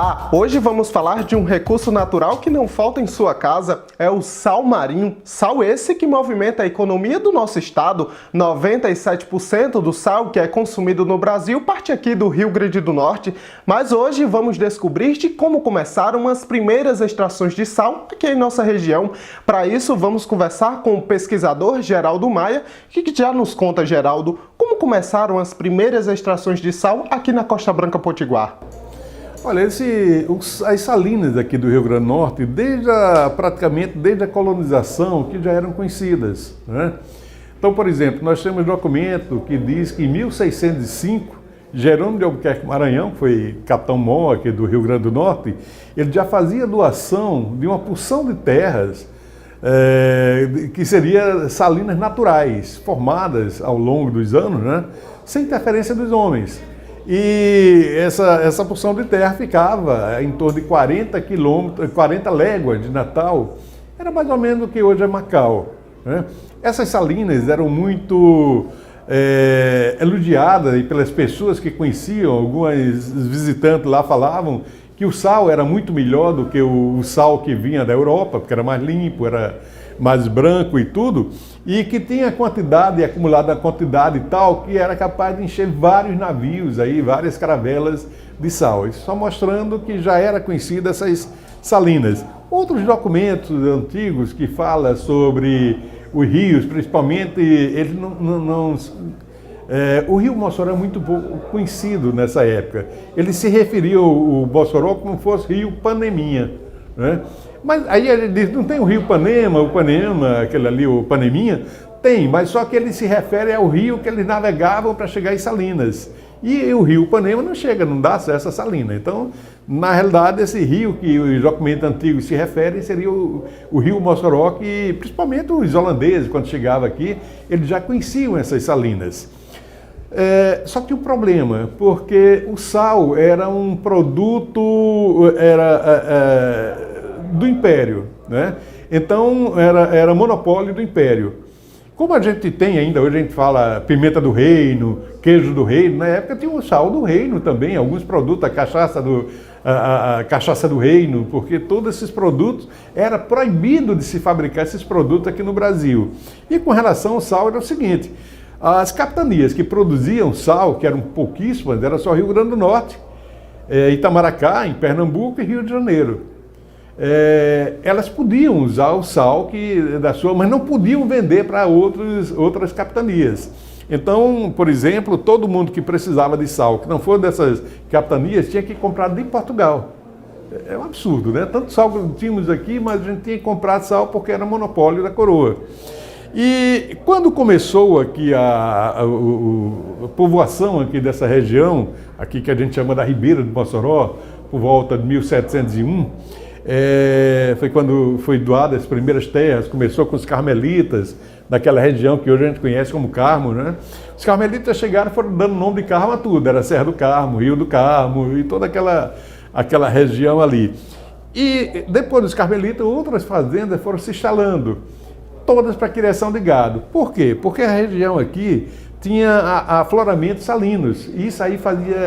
Olá! Hoje vamos falar de um recurso natural que não falta em sua casa, é o sal marinho. Sal esse que movimenta a economia do nosso estado. 97% do sal que é consumido no Brasil parte aqui do Rio Grande do Norte. Mas hoje vamos descobrir de como começaram as primeiras extrações de sal aqui em nossa região. Para isso vamos conversar com o pesquisador Geraldo Maia, que já nos conta, Geraldo, como começaram as primeiras extrações de sal aqui na Costa Branca Potiguar. Olha, as salinas aqui do Rio Grande do Norte, praticamente desde a colonização, que já eram conhecidas, né? Então, por exemplo, nós temos documento que diz que em 1605, Jerônimo de Albuquerque Maranhão, que foi capitão-mor aqui do Rio Grande do Norte, ele já fazia doação de uma porção de terras que seria salinas naturais, formadas ao longo dos anos, né, sem interferência dos homens. E essa porção de terra ficava em torno de 40 léguas de Natal, era mais ou menos o que hoje é Macau, né? Essas salinas eram muito elogiadas pelas pessoas que conheciam, algumas visitantes lá falavam que o sal era muito melhor do que o sal que vinha da Europa, porque era mais limpo, era mais branco e tudo, e que tinha quantidade, acumulada quantidade tal, que era capaz de encher vários navios, aí, várias caravelas de sal. Isso só mostrando que já era conhecida essas salinas. Outros documentos antigos que falam sobre os rios, principalmente, o rio Mossoró é muito pouco conhecido nessa época. Ele se referia ao Mossoró como fosse rio Paneminha, né? Mas aí ele diz, não tem o rio Panema, aquele ali, o Paneminha? Tem, mas só que ele se refere ao rio que eles navegavam para chegar em Salinas. E o rio Panema não chega, não dá acesso a Salinas. Então, na realidade, esse rio que os documentos antigos se referem seria o rio Mossoró, que principalmente os holandeses, quando chegavam aqui, eles já conheciam essas salinas. Só que o problema, porque o sal era um produto do Império, né? Então era monopólio do Império. Como a gente tem ainda, hoje a gente fala pimenta do reino, queijo do reino, na época tinha o sal do reino também, alguns produtos, a cachaça do reino, porque todos esses produtos, era proibido de se fabricar esses produtos aqui no Brasil. E com relação ao sal era o seguinte, as capitanias que produziam sal, que eram pouquíssimas, era só Rio Grande do Norte, Itamaracá, em Pernambuco e Rio de Janeiro. Elas podiam usar o sal mas não podiam vender para outras capitanias. Então, por exemplo, todo mundo que precisava de sal, que não for dessas capitanias, tinha que comprar de Portugal. É um absurdo, né? Tanto sal que tínhamos aqui, mas a gente tinha que comprar sal porque era monopólio da coroa. E quando começou aqui a povoação aqui dessa região, aqui que a gente chama da Ribeira do Mossoró, por volta de 1701, foi quando foi doadas as primeiras terras, começou com os carmelitas, daquela região que hoje a gente conhece como Carmo, né? Os carmelitas chegaram e foram dando nome de Carmo a tudo, era Serra do Carmo, Rio do Carmo e toda aquela região ali. E depois dos carmelitas, outras fazendas foram se instalando, todas para criação de gado. Por quê? Porque a região aqui tinha afloramentos salinos, e isso aí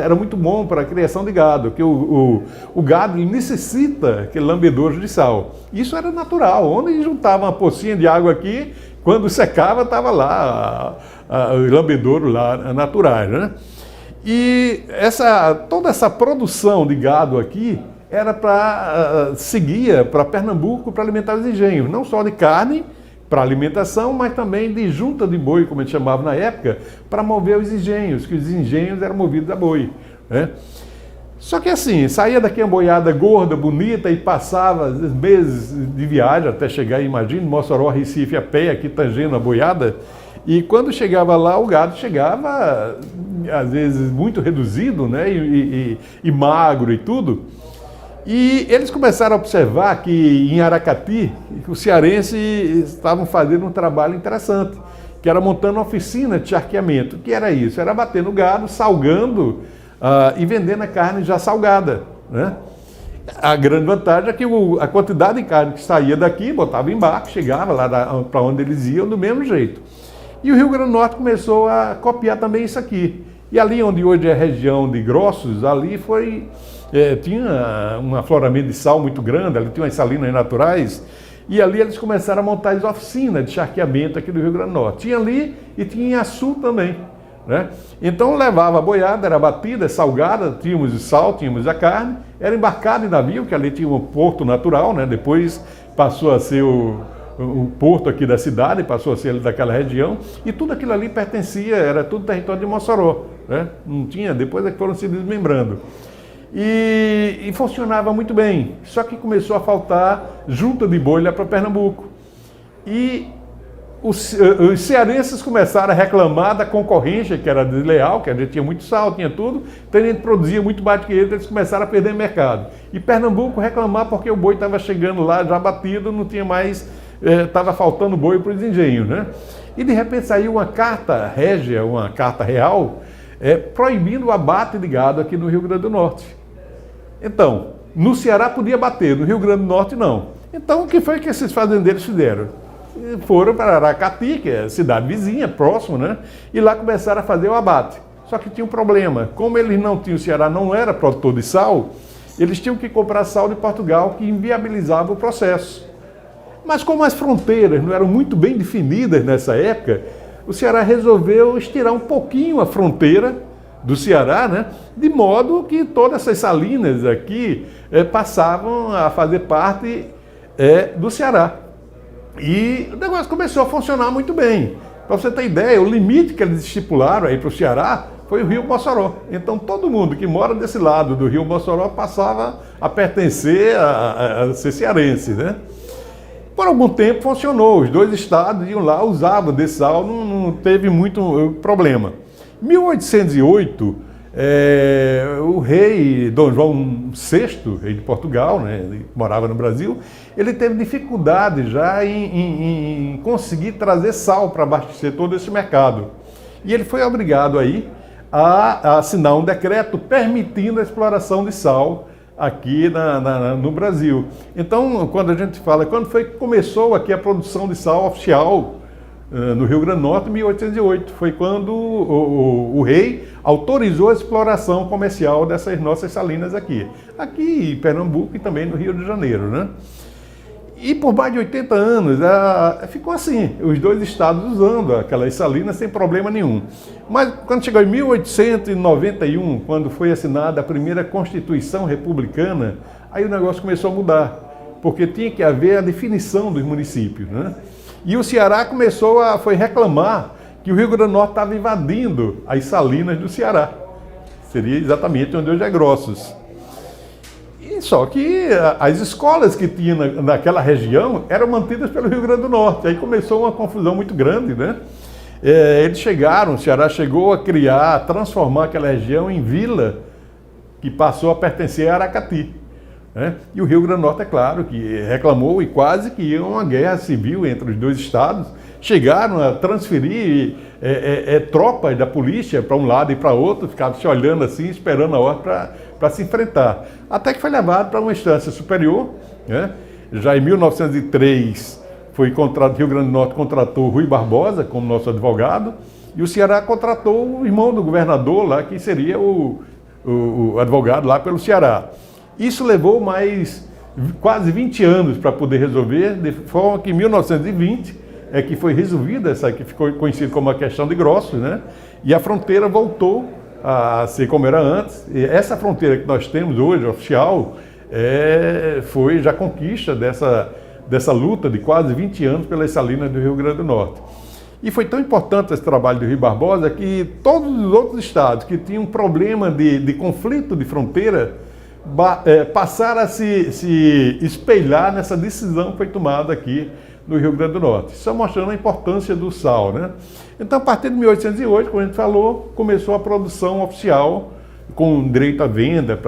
era muito bom para a criação de gado, porque o gado necessita aquele lambedouro de sal. Isso era natural, onde juntava uma pocinha de água aqui, quando secava estava lá os lambedouros lá naturais, né? E toda essa produção de gado aqui era seguia para Pernambuco para alimentar os engenhos, não só de carne, para alimentação, mas também de junta de boi, como a gente chamava na época, para mover os engenhos, que os engenhos eram movidos a boi, né? Só que assim, saía daqui uma boiada gorda, bonita, e passava meses de viagem até chegar, imagina, Mossoró, Recife, a pé, aqui tangendo a boiada, e quando chegava lá, o gado chegava, às vezes, muito reduzido, né, e magro e tudo. E eles começaram a observar que em Aracati, os cearenses estavam fazendo um trabalho interessante, que era montando uma oficina de charqueamento. O que era isso? Era batendo o gado, salgando e vendendo a carne já salgada, né? A grande vantagem é que a quantidade de carne que saía daqui, botava em barco, chegava lá para onde eles iam do mesmo jeito. E o Rio Grande do Norte começou a copiar também isso aqui. E ali onde hoje é a região de Grossos, ali foi tinha um afloramento de sal muito grande, ali tinha umas salinas naturais, e ali eles começaram a montar as oficinas de charqueamento aqui do Rio Grande do Norte. Tinha ali e tinha em Açu também, né? Então levava a boiada, era batida, salgada, tínhamos o sal, tínhamos a carne, era embarcado em navio, que ali tinha um porto natural, né? Depois passou a ser o porto aqui da cidade, passou a ser ali daquela região, e tudo aquilo ali pertencia, era tudo território de Mossoró, né? Não tinha, depois é que foram se desmembrando. E funcionava muito bem, só que começou a faltar junta de boi lá para Pernambuco. E os cearenses começaram a reclamar da concorrência, que era desleal, que a gente tinha muito sal, tinha tudo, então a gente produzia muito mais que eles começaram a perder mercado. E Pernambuco reclamar porque o boi estava chegando lá já batido, não tinha mais, estava faltando boi para os engenhos, né? E de repente saiu uma carta régia, uma carta real, proibindo o abate de gado aqui no Rio Grande do Norte. Então, no Ceará podia bater, no Rio Grande do Norte não. Então, o que foi que esses fazendeiros fizeram? Foram para Aracati, que é a cidade vizinha, próximo, né? E lá começaram a fazer o abate. Só que tinha um problema. Como eles não tinham, o Ceará não era produtor de sal, eles tinham que comprar sal de Portugal, que inviabilizava o processo. Mas como as fronteiras não eram muito bem definidas nessa época, o Ceará resolveu estirar um pouquinho a fronteira do Ceará, né? De modo que todas essas salinas aqui passavam a fazer parte do Ceará. E o negócio começou a funcionar muito bem. Para você ter ideia, o limite que eles estipularam aí para o Ceará foi o Rio Mossoró. Então todo mundo que mora desse lado do Rio Mossoró passava a pertencer a ser cearense, né? Por algum tempo funcionou, os dois estados iam lá, usavam desse sal, não teve muito problema. Em 1808, o rei Dom João VI, rei de Portugal, né, ele morava no Brasil, ele teve dificuldade já em conseguir trazer sal para abastecer todo esse mercado. E ele foi obrigado aí a assinar um decreto permitindo a exploração de sal aqui no Brasil. Então, quando a gente fala, quando foi que começou aqui a produção de sal oficial no Rio Grande do Norte, em 1808, foi quando o rei autorizou a exploração comercial dessas nossas salinas aqui em Pernambuco e também no Rio de Janeiro, né? E por mais de 80 anos ficou assim, os dois estados usando aquelas salinas sem problema nenhum. Mas quando chegou em 1891, quando foi assinada a primeira Constituição Republicana, aí o negócio começou a mudar, porque tinha que haver a definição dos municípios, né? E o Ceará foi reclamar que o Rio Grande do Norte estava invadindo as salinas do Ceará. Seria exatamente onde hoje é Grossos. E só que as escolas que tinha naquela região eram mantidas pelo Rio Grande do Norte. Aí começou uma confusão muito grande, né? O Ceará chegou a transformar aquela região em vila que passou a pertencer a Aracati. E o Rio Grande do Norte, é claro, que reclamou e quase que ia uma guerra civil entre os dois estados. Chegaram a transferir tropas da polícia para um lado e para outro, ficavam se olhando assim, esperando a ordem para se enfrentar. Até que foi levado para uma instância superior, né? Já em 1903, o Rio Grande do Norte contratou Rui Barbosa como nosso advogado, e o Ceará contratou o irmão do governador lá, que seria o advogado lá pelo Ceará. Isso levou mais quase 20 anos para poder resolver, de forma que em 1920 que foi resolvida essa que ficou conhecida como a questão de Grossos, né? E a fronteira voltou a ser como era antes. E essa fronteira que nós temos hoje, oficial, foi já conquista dessa luta de quase 20 anos pelas salinas do Rio Grande do Norte. E foi tão importante esse trabalho do Rui Barbosa que todos os outros estados que tinham um problema de conflito de fronteira passaram a se espelhar nessa decisão que foi tomada aqui no Rio Grande do Norte. Isso mostrando a importância do sal, né? Então, a partir de 1808, como a gente falou, começou a produção oficial com direito à venda,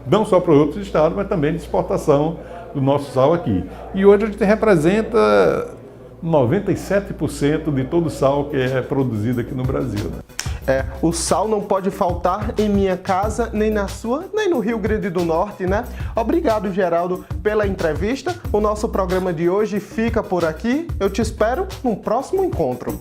não só para outros estados, mas também de exportação do nosso sal aqui. E hoje a gente representa 97% de todo o sal que é produzido aqui no Brasil, né? O sal não pode faltar em minha casa, nem na sua, nem no Rio Grande do Norte, né? Obrigado, Geraldo, pela entrevista. O nosso programa de hoje fica por aqui. Eu te espero num próximo encontro.